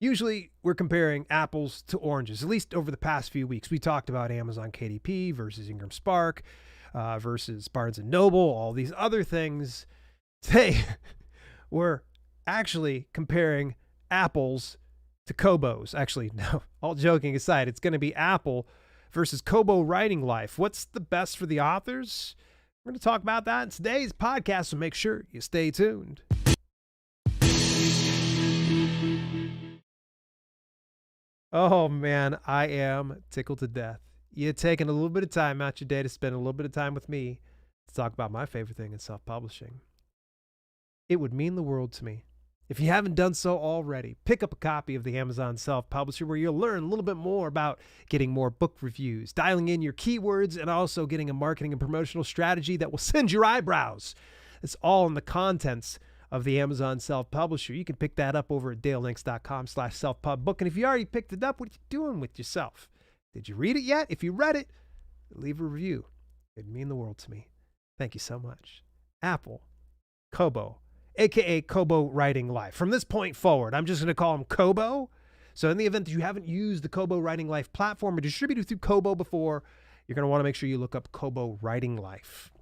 Usually we're comparing apples to oranges, at least over the past few weeks. We talked about Amazon KDP versus Ingram Spark versus Barnes & Noble, all these other things. Today, we're actually comparing apples to Kobos. Actually, no, all joking aside, it's going to be Apple versus Kobo writing life. What's the best for the authors? We're going to talk about that in today's podcast, so make sure you stay tuned. Oh man, I am tickled to death. You're taking a little bit of time out your day to spend a little bit of time with me to talk about my favorite thing in self-publishing. It would mean the world to me. If you haven't done so already, pick up a copy of the Amazon Self-Publisher where you'll learn a little bit more about getting more book reviews, dialing in your keywords, and also getting a marketing and promotional strategy that will singe your eyebrows. It's all in the contents of the Amazon Self-Publisher. You can pick that up over at dalelinks.com/selfpubbook. And if you already picked it up, what are you doing with yourself? Did you read it yet? If you read it, leave a review. It'd mean the world to me. Thank you so much. Apple, Kobo, aka Kobo Writing Life. From this point forward, I'm just going to call him Kobo. So in the event that you haven't used the Kobo Writing Life platform or distributed through Kobo before, you're going to want to make sure you look up Kobo Writing Life.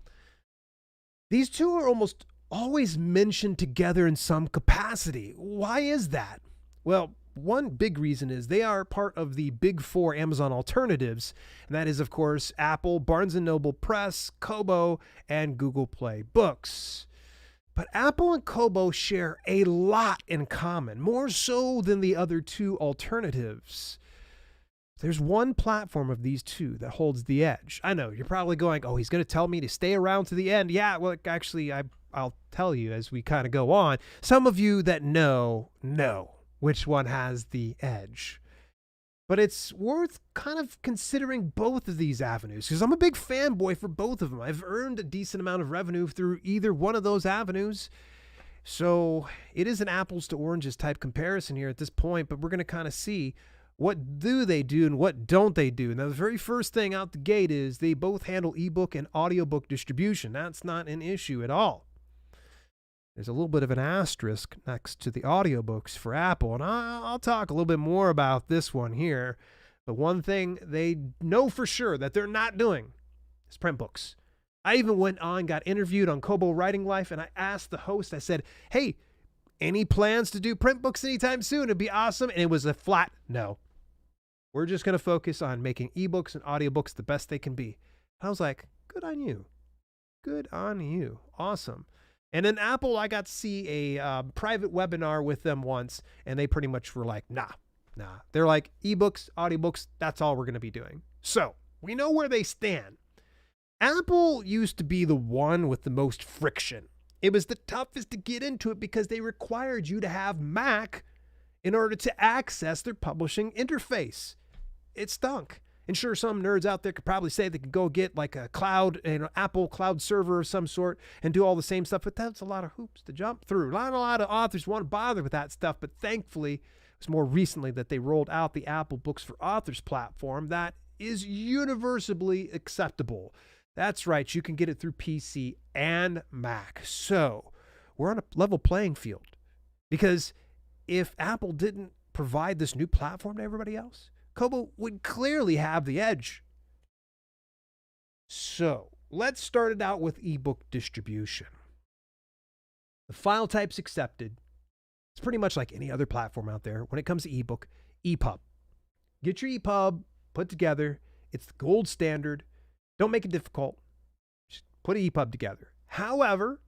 These two are almost always mentioned together in some capacity. Why is that? Well, one big reason is they are part of the big four Amazon alternatives, and that is, of course, Apple, Barnes & Noble Press, Kobo, and Google Play Books. But Apple and Kobo share a lot in common, more so than the other two alternatives. There's one platform of these two that holds the edge. I know, you're probably going, oh, he's going to tell me to stay around to the end. Yeah, well, actually, I'll tell you as we kind of go on. Some of you that know which one has the edge. But it's worth kind of considering both of these avenues because I'm a big fanboy for both of them. I've earned a decent amount of revenue through either one of those avenues. So it is an apples to oranges type comparison here at this point, but we're going to kind of see what do they do and what don't they do. Now, the very first thing out the gate is they both handle ebook and audiobook distribution. That's not an issue at all. There's a little bit of an asterisk next to the audiobooks for Apple, and I'll talk a little bit more about this one here. But one thing they know for sure that they're not doing is print books. I even went on, got interviewed on Kobo Writing Life, and I asked the host, I said, hey, any plans to do print books anytime soon? It'd be awesome. And it was a flat no. We're just going to focus on making ebooks and audiobooks the best they can be. I was like, good on you. Good on you. Awesome. And in Apple, I got to see a private webinar with them once, and they pretty much were like, nah. They're like, ebooks, audiobooks, that's all we're going to be doing. So we know where they stand. Apple used to be the one with the most friction. It was the toughest to get into it because they required you to have Mac in order to access their publishing interface. It stunk. And sure, some nerds out there could probably say they could go get like a cloud, Apple cloud server of some sort and do all the same stuff, but that's a lot of hoops to jump through. Not a lot of authors want to bother with that stuff, but thankfully, it was more recently that they rolled out the Apple Books for Authors platform that is universally acceptable. That's right, you can get it through PC and Mac. So we're on a level playing field because if Apple didn't provide this new platform to everybody else, Kobo would clearly have the edge. So let's start it out with ebook distribution. The file types accepted. It's pretty much like any other platform out there. When it comes to ebook, EPUB. Get your EPUB put together. It's the gold standard. Don't make it difficult. Just put an EPUB together. However,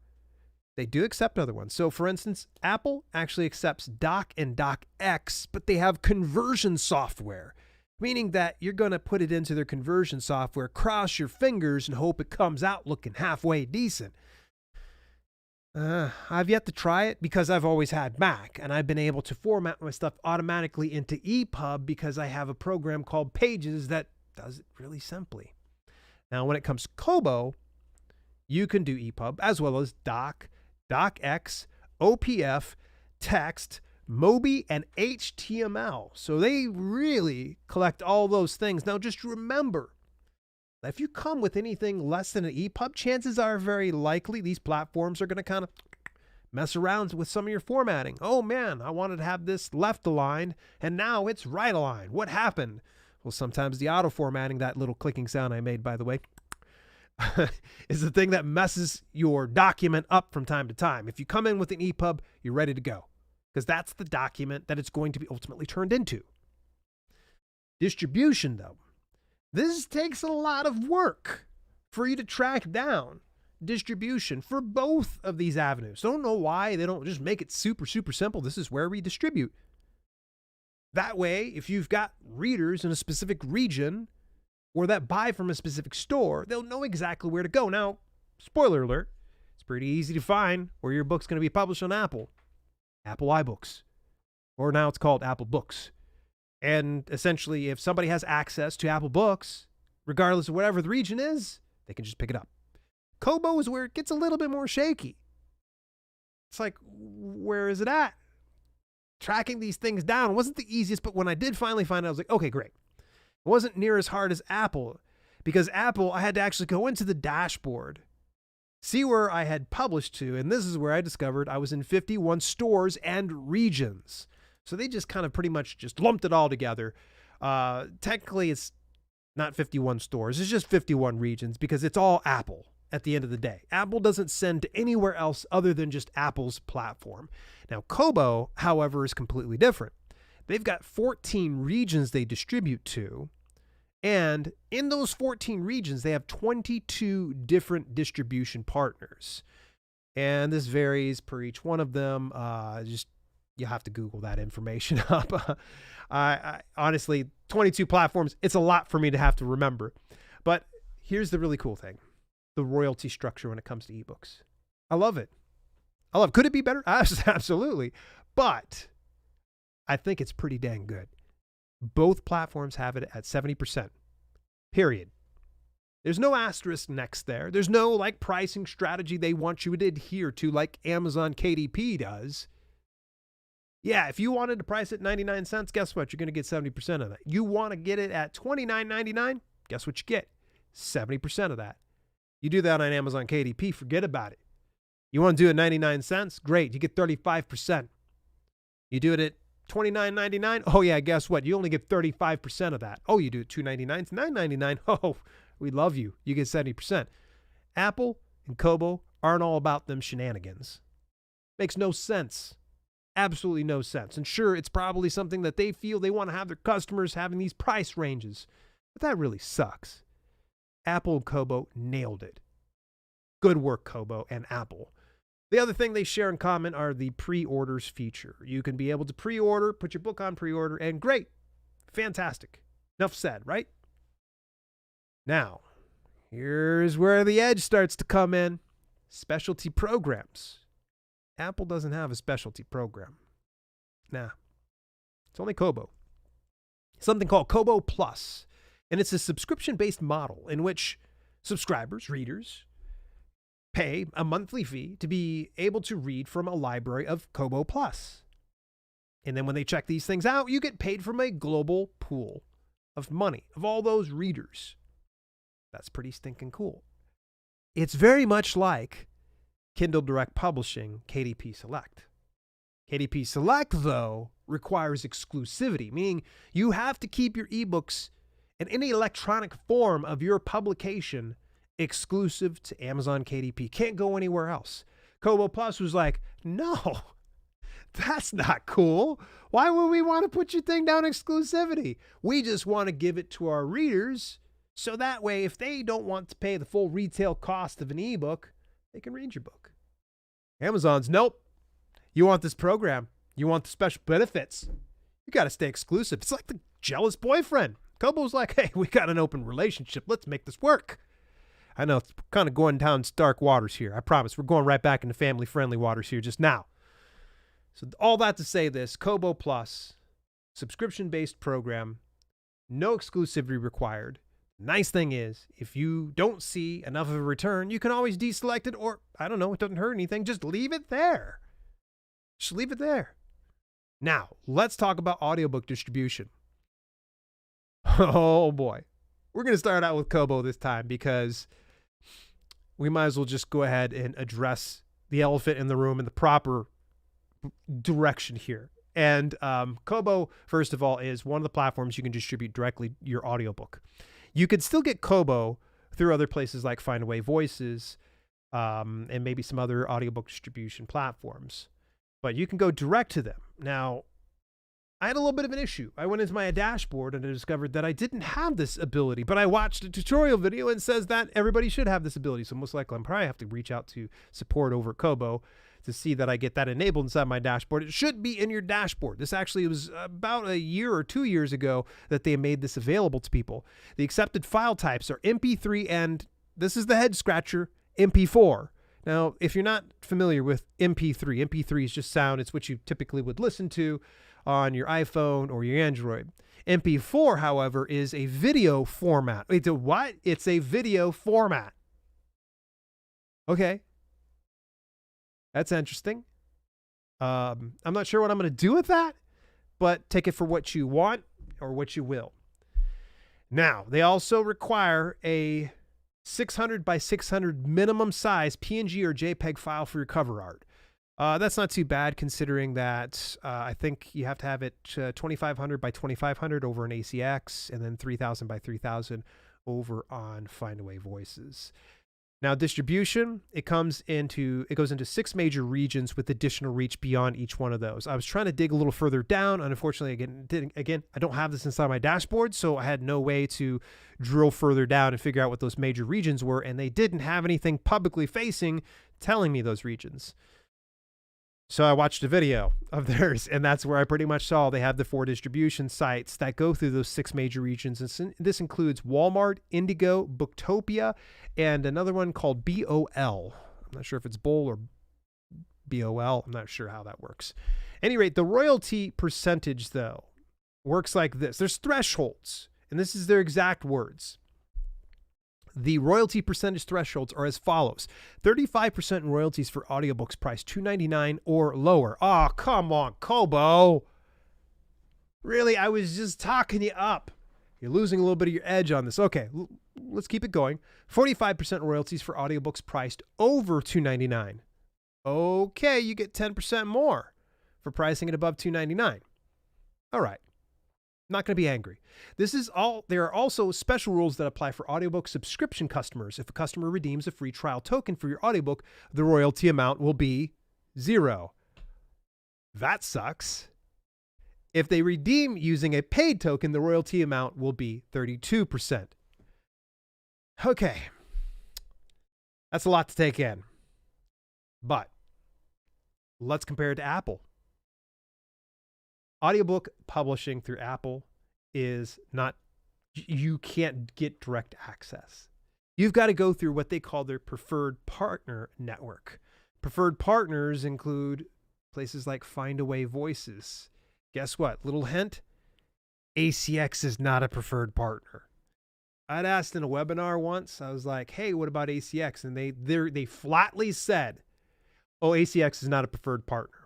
they do accept other ones. So for instance, Apple actually accepts Doc and DocX, but they have conversion software, meaning that you're going to put it into their conversion software, cross your fingers, and hope it comes out looking halfway decent. I've yet to try it because I've always had Mac, and I've been able to format my stuff automatically into EPUB because I have a program called Pages that does it really simply. Now, when it comes to Kobo, you can do EPUB as well as Doc, DocX, OPF, text, Mobi, and HTML. So they really collect all those things. Now, just remember, if you come with anything less than an EPUB, chances are very likely these platforms are going to kind of Mess around with some of your formatting. Oh man, I wanted to have this left aligned and now it's right aligned. What happened? Well, sometimes the auto formatting, that little clicking sound I made, by the way, is the thing that messes your document up from time to time. If you come in with an EPUB, you're ready to go because that's the document that it's going to be ultimately turned into. Distribution, though, this takes a lot of work for you to track down distribution for both of these avenues. Don't know why they don't just make it super, super simple. This is where we distribute. That way, if you've got readers in a specific region or that buy from a specific store, they'll know exactly where to go. Now, spoiler alert, it's pretty easy to find where your book's going to be published on Apple iBooks, or now it's called Apple Books. And essentially, if somebody has access to Apple Books, regardless of whatever the region is, they can just pick it up. Kobo is where it gets a little bit more shaky. It's like, where is it at? Tracking these things down wasn't the easiest, but when I did finally find it, I was like, okay, great. It wasn't near as hard as Apple, because Apple, I had to actually go into the dashboard, see where I had published to, and this is where I discovered I was in 51 stores and regions. So they just kind of pretty much just lumped it all together. Technically, it's not 51 stores. It's just 51 regions because it's all Apple at the end of the day. Apple doesn't send to anywhere else other than just Apple's platform. Now, Kobo, however, is completely different. They've got 14 regions they distribute to, and in those 14 regions, they have 22 different distribution partners. And this varies per each one of them. You have to Google that information up. I honestly, 22 platforms, it's a lot for me to have to remember. But here's the really cool thing. The royalty structure when it comes to ebooks. I love it. Could it be better? Absolutely. But I think it's pretty dang good. Both platforms have it at 70%. Period. There's no asterisk next there. There's no like pricing strategy they want you to adhere to like Amazon KDP does. Yeah, if you wanted to price it 99 cents, guess what? You're going to get 70% of that. You want to get it at $29.99? Guess what you get? 70% of that. You do that on Amazon KDP, forget about it. You want to do it 99 cents? Great, you get 35%. You do it at $29.99? Oh yeah, guess what? You only get 35% of that. Oh, you do it $2.99? It's $9.99. Oh, we love you. You get 70%. Apple and Kobo aren't all about them shenanigans. Makes no sense. Absolutely no sense. And sure, it's probably something that they feel they want to have their customers having these price ranges. But that really sucks. Apple and Kobo nailed it. Good work, Kobo and Apple. The other thing they share in common are the pre-orders feature. You can be able to pre-order, put your book on pre-order, and great. Fantastic. Enough said, right? Now, here's where the edge starts to come in. Specialty programs. Apple doesn't have a specialty program. Nah. It's only Kobo. Something called Kobo Plus. And it's a subscription-based model in which subscribers, readers, pay a monthly fee to be able to read from a library of Kobo Plus. And then when they check these things out, you get paid from a global pool of money, of all those readers. That's pretty stinking cool. It's very much like Kindle Direct Publishing, KDP Select. KDP Select, though, requires exclusivity, meaning you have to keep your ebooks and any electronic form of your publication exclusive to Amazon KDP. Can't go anywhere else. Kobo Plus was like, no, that's not cool. Why would we want to put your thing down exclusivity? We just want to give it to our readers so that way if they don't want to pay the full retail cost of an ebook, they can read your book. Amazon's, nope. You want this program. You want the special benefits. You got to stay exclusive. It's like the jealous boyfriend. Kobo's like, hey, we got an open relationship. Let's make this work. I know it's kind of going down stark waters here. I promise. We're going right back into family-friendly waters here just now. So all that to say this, Kobo Plus, subscription-based program, no exclusivity required. Nice thing is, if you don't see enough of a return, you can always deselect it or, I don't know, it doesn't hurt anything. Just leave it there. Just leave it there. Now, let's talk about audiobook distribution. Oh boy. We're going to start out with Kobo this time because we might as well just go ahead and address the elephant in the room in the proper direction here. And Kobo, first of all, is one of the platforms you can distribute directly your audiobook. You could still get Kobo through other places like Findaway Voices and maybe some other audiobook distribution platforms. But you can go direct to them. Now, I had a little bit of an issue. I went into my dashboard and I discovered that I didn't have this ability, but I watched a tutorial video and it says that everybody should have this ability. So most likely I'm probably have to reach out to support over at Kobo to see that I get that enabled inside my dashboard. It should be in your dashboard. This actually was about a year or 2 years ago that they made this available to people. The accepted file types are MP3 and, this is the head scratcher, MP4. Now, if you're not familiar with MP3, MP3 is just sound. It's what you typically would listen to on your iPhone or your Android. MP4, however, is a video format. It's a what? It's a video format. Okay. That's interesting. I'm not sure what I'm going to do with that, but take it for what you want or what you will. Now, they also require a 600 by 600 minimum size PNG or JPEG file for your cover art. That's not too bad considering that I think you have to have it 2500 by 2500 over an ACX and then 3000 by 3000 over on Findaway Voices. Now, distribution, it goes into 6 major regions with additional reach beyond each one of those. I was trying to dig a little further down. Unfortunately, again, I don't have this inside my dashboard, so I had no way to drill further down and figure out what those major regions were, and they didn't have anything publicly facing telling me those regions. So I watched a video of theirs, and that's where I pretty much saw they have the 4 distribution sites that go through those 6 major regions. And this includes Walmart, Indigo, Booktopia, and another one called BOL. I'm not sure if it's Bowl or BOL. I'm not sure how that works. At any rate, the royalty percentage, though, works like this. There's thresholds, and this is their exact words. The royalty percentage thresholds are as follows. 35% in royalties for audiobooks priced $2.99 or lower. Oh, come on, Kobo. Really, I was just talking you up. You're losing a little bit of your edge on this. Okay, let's keep it going. 45% royalties for audiobooks priced over $2.99. Okay, you get 10% more for pricing it above $2.99. All right. Not going to be angry. There are also special rules that apply for audiobook subscription customers. If a customer redeems a free trial token for your audiobook, the royalty amount will be 0. That sucks. If they redeem using a paid token, the royalty amount will be 32%. Okay. That's a lot to take in. But let's compare it to Apple. Audiobook publishing through Apple is not, you can't get direct access. You've got to go through what they call their preferred partner network. Preferred partners include places like Findaway Voices. Guess what? Little hint, ACX is not a preferred partner. I'd asked in a webinar once, I was like, hey, what about ACX? And they flatly said, oh, ACX is not a preferred partner.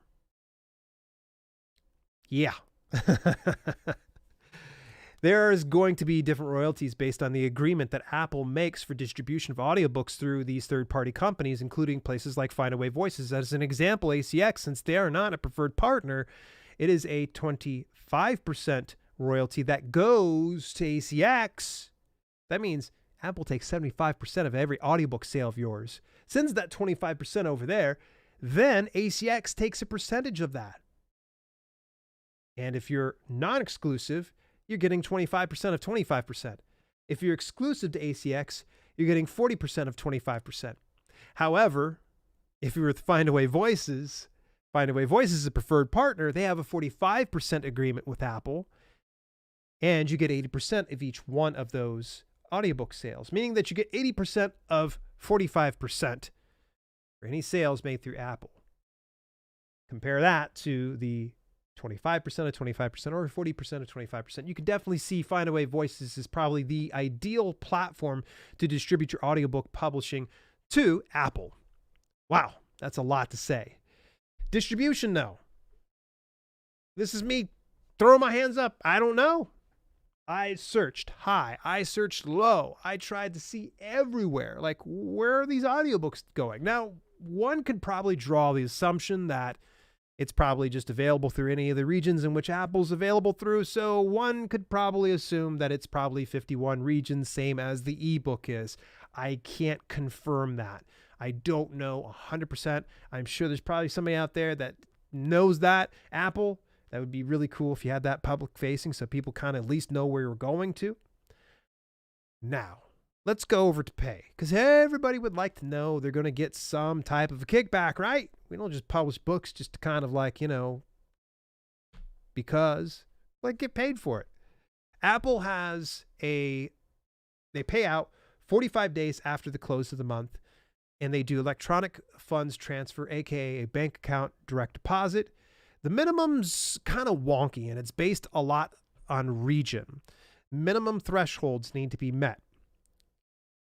Yeah. There is going to be different royalties based on the agreement that Apple makes for distribution of audiobooks through these third-party companies, including places like Findaway Voices. As an example, ACX, since they are not a preferred partner, it is a 25% royalty that goes to ACX. That means Apple takes 75% of every audiobook sale of yours, sends that 25% over there, then ACX takes a percentage of that. And if you're non-exclusive, you're getting 25% of 25%. If you're exclusive to ACX, you're getting 40% of 25%. However, if you're with Findaway Voices is a preferred partner. They have a 45% agreement with Apple, and you get 80% of each one of those audiobook sales, meaning that you get 80% of 45% for any sales made through Apple. Compare that to the 25% of 25% or 40% of 25%. You can definitely see Findaway Voices is probably the ideal platform to distribute your audiobook publishing to Apple. Wow, that's a lot to say. Distribution, though. This is me throwing my hands up. I don't know. I searched high. I searched low. I tried to see everywhere. Like, where are these audiobooks going? Now, one could probably draw the assumption that it's probably just available through any of the regions in which Apple's available through. So one could probably assume that it's probably 51 regions, same as the ebook is. I can't confirm that. I don't know 100%. I'm sure there's probably somebody out there that knows that. Apple, that would be really cool if you had that public facing so people kind of at least know where you're going to. Now, let's go over to pay, because everybody would like to know they're going to get some type of a kickback, right? We don't just publish books just to kind of like, because like get paid for it. Apple has they pay out 45 days after the close of the month, and they do electronic funds transfer, aka a bank account direct deposit. The minimum's kind of wonky, and it's based a lot on region. Minimum thresholds need to be met.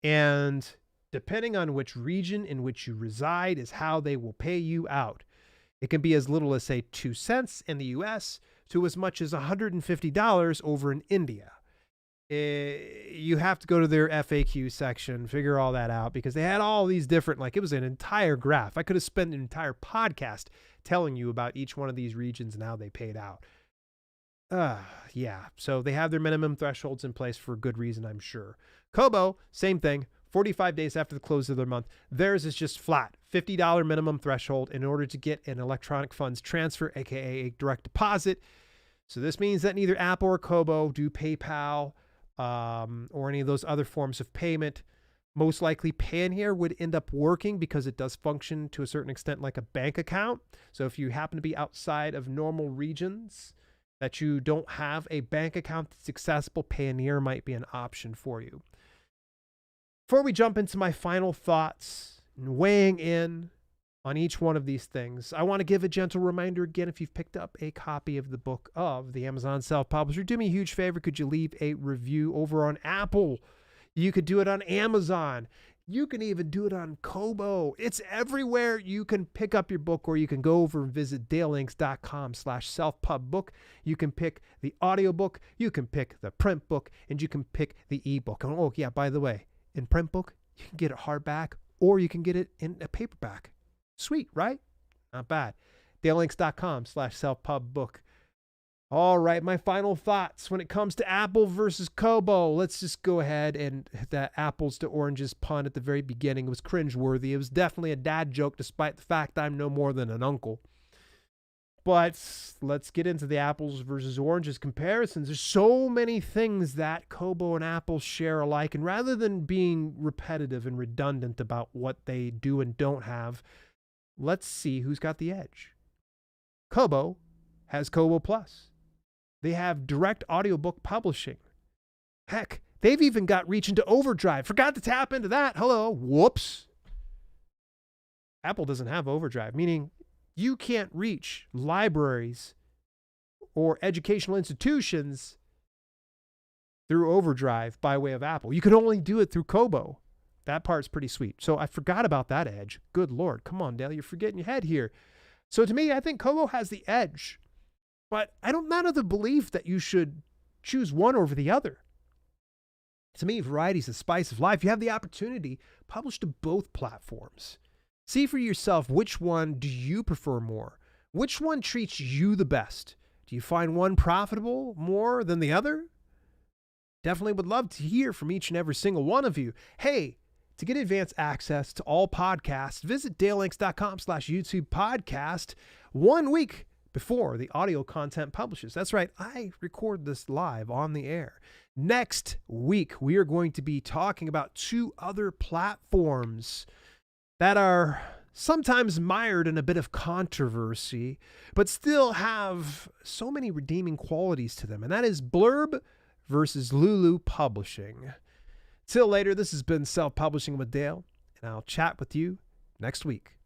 And depending on which region in which you reside is how they will pay you out. It can be as little as, say, 2 cents in the US to as much as $150 over in India. You have to go to their FAQ section, figure all that out, because they had all these different, like it was an entire graph. I could have spent an entire podcast telling you about each one of these regions and how they paid out. Yeah, so they have their minimum thresholds in place for a good reason, I'm sure. Kobo, same thing, 45 days after the close of their month. Theirs is just flat, $50 minimum threshold in order to get an electronic funds transfer, aka a direct deposit. So this means that neither Apple or Kobo do PayPal or any of those other forms of payment. Most likely Payoneer would end up working because it does function to a certain extent like a bank account. So if you happen to be outside of normal regions that you don't have a bank account that's accessible, Payoneer might be an option for you. Before we jump into my final thoughts and weighing in on each one of these things, I want to give a gentle reminder again, if you've picked up a copy of the book of the Amazon Self-Publisher, do me a huge favor. Could you leave a review over on Apple? You could do it on Amazon. You can even do it on Kobo. It's everywhere. You can pick up your book, or you can go over and visit dalelinks.com/selfpubbook. You can pick the audiobook, you can pick the print book, and you can pick the ebook. And oh yeah, by the way, in print book, you can get it hardback or you can get it in a paperback. Sweet, right? Not bad. dalelinks.com/selfpubbook. All right, my final thoughts when it comes to Apple versus Kobo. Let's just go ahead, and that apples to oranges pun at the very beginning was cringeworthy. It was definitely a dad joke, despite the fact I'm no more than an uncle. But let's get into the apples versus oranges comparisons. There's so many things that Kobo and Apple share alike, and rather than being repetitive and redundant about what they do and don't have, let's see who's got the edge. Kobo has Kobo Plus. They have direct audiobook publishing. Heck, they've even got reach into Overdrive. Forgot to tap into that. Hello. Whoops. Apple doesn't have Overdrive, meaning you can't reach libraries or educational institutions through Overdrive by way of Apple. You can only do it through Kobo. That part's pretty sweet. So I forgot about that edge. Good Lord. Come on, Dale. You're forgetting your head here. So to me, I think Kobo has the edge. But I don't not of the belief that you should choose one over the other. To me, variety is the spice of life. You have the opportunity, publish to both platforms. See for yourself, which one do you prefer more? Which one treats you the best? Do you find one profitable more than the other? Definitely would love to hear from each and every single one of you. Hey, to get advanced access to all podcasts, visit dalelinks.com/YouTube podcast 1 week before the audio content publishes. That's right, I record this live on the air. Next week, we are going to be talking about 2 other platforms that are sometimes mired in a bit of controversy, but still have so many redeeming qualities to them. And that is Blurb versus Lulu Publishing. Till later, this has been Self-Publishing with Dale, and I'll chat with you next week.